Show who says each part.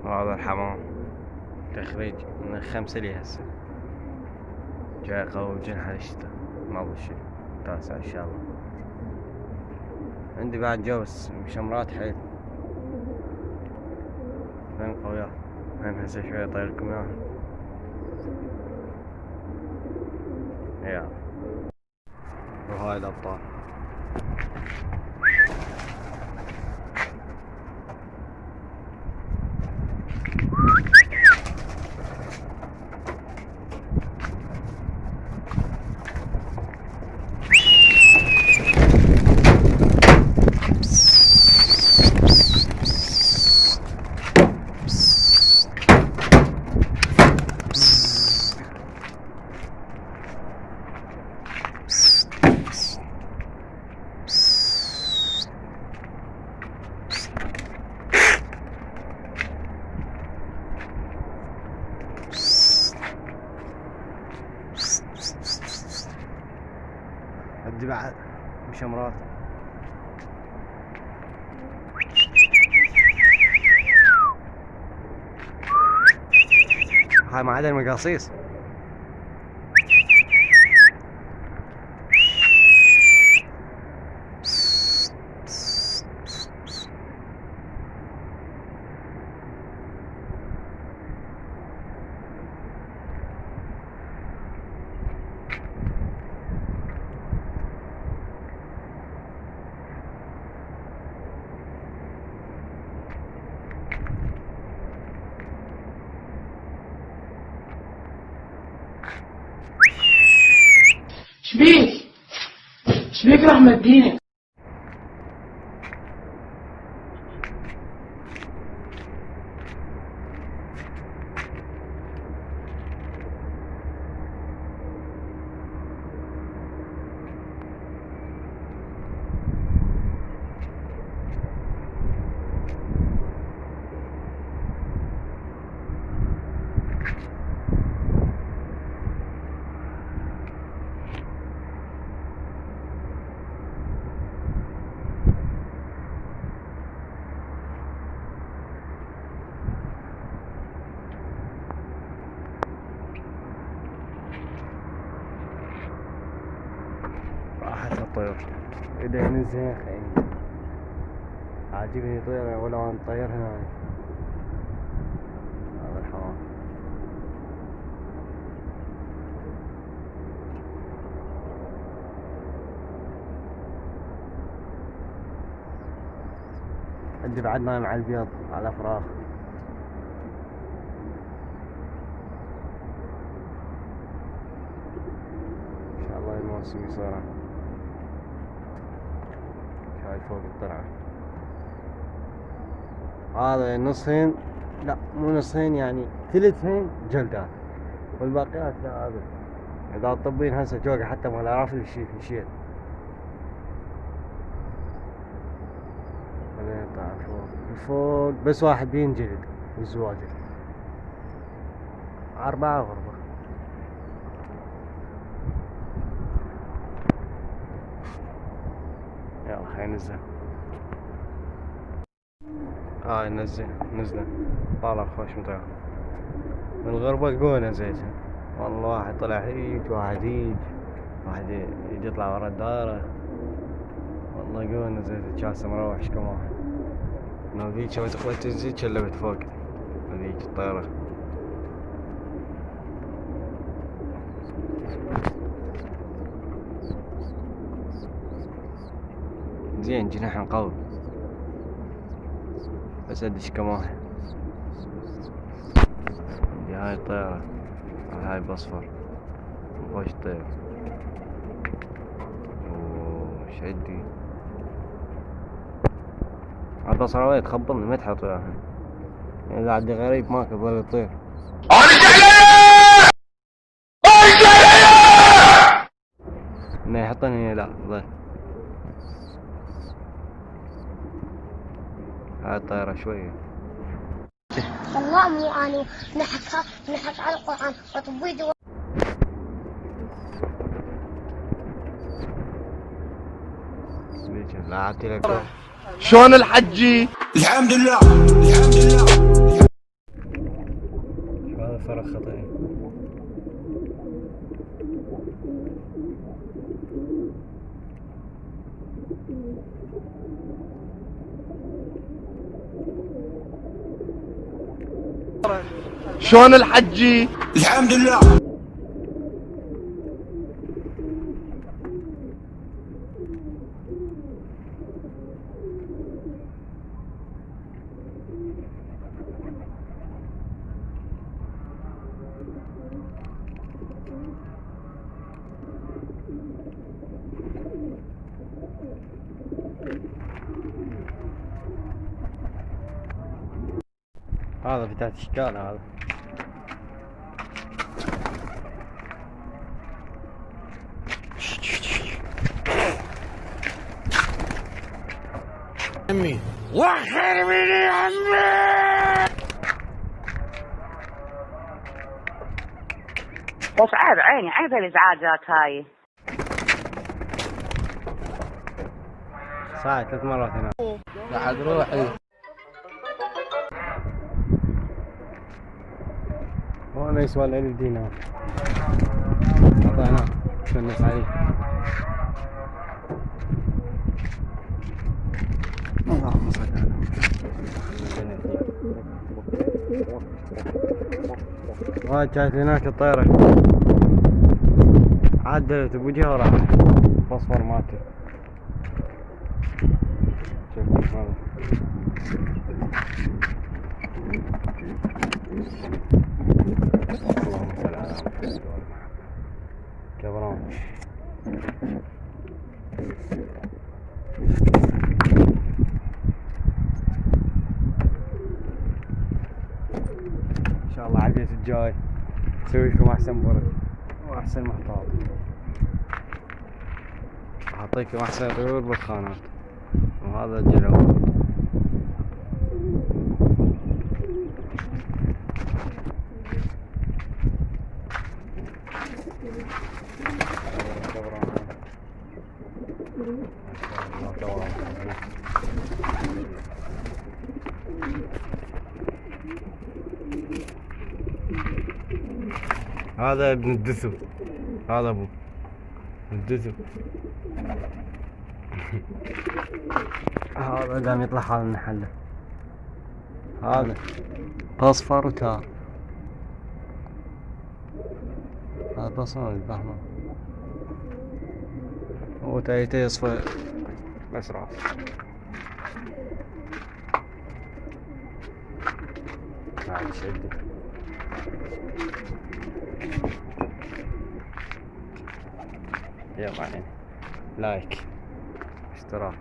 Speaker 1: وهذا الحمام تخريج من 5 لي هسه جاي قوي جنح الشتاء ما ضل شي 9 ان شاء الله. عندي بعد جو بس مشمرات حيل هم قويات هم هسه شوية طيركم اياها يا وهاي الابطال. عندي بعد مشمرات هاي ما عدا المقاصيص.
Speaker 2: شبيك راح مديني.
Speaker 1: راحت الطير اذا نزهق يعني عاجبني طيرة ولو ان طير هنا. هذا الحمام عندي بعد نايم على البيض على فراخ. ان شاء الله الموسم يصير هاي فوق الطلعة. هذا نصهن لا مو نصهن يعني ثلثهن جلدات والباقيات لا هذا اذا تطبين هسه جوقة حتى ما لا رافض الشيء خلينا نطلع فوق بس واحد بينجلد بالزواجر 4 غرفة. يلا خلينا ننزل. هاي نزله طالع خوش مطير من الغربة قونا زيتها والله. واحد طلع هيج واحد يجي يطلع ورا الدائرة والله قونا زيتها. كاسة مروح ايش كم واحد لو ذيك ما تقدر تنزل شلبت فوق هذيك الطيرة. زين جناح قوي بس ادش كم واحد. عندي هاي الطيرة هاي بصفر وش طير وش عندي البصراوية تخبرني ما تحط وياها اذا عندي غريب ماك ظل يطير. انه يحطني لا ظل. هاي الطيرة شوية
Speaker 3: والله مو أنا نحك على القرآن وتبيد
Speaker 1: لا عطي لك
Speaker 4: شلون الحجي؟ الحمد لله
Speaker 1: خطين.
Speaker 4: شلون الحجي؟ الحمد لله.
Speaker 1: هذا فتاة اشكال هذا.
Speaker 4: عمي وخر مني عمي.
Speaker 5: بس عيب عيب الازعاجات هاي.
Speaker 1: ساعة 3 مرات هنا.
Speaker 4: بعد روحي.
Speaker 1: هون يسوى ال دينار. اعطيناه فنس عليه. اللهم صل على محمد. هاي كانت هناك الطيرة عدلت بوجهها وراحت فوسفور مالته. شوف هذا اللهم صل على محمد كبران. ان شاء الله على البيت الجاي نسوي لكم احسن برد واحسن محتوى. اعطيكم احسن طيور بالخانات. وهذا الجلو. هذا ابن الدثو. هذا ابو الدثو. هذا قام يطلع هذا المحل. هذا اصفر وتار. هذا بصون احمر. هو تايتي اصفر بس راس. هاي شدي. يلا يعني لايك اشتراك.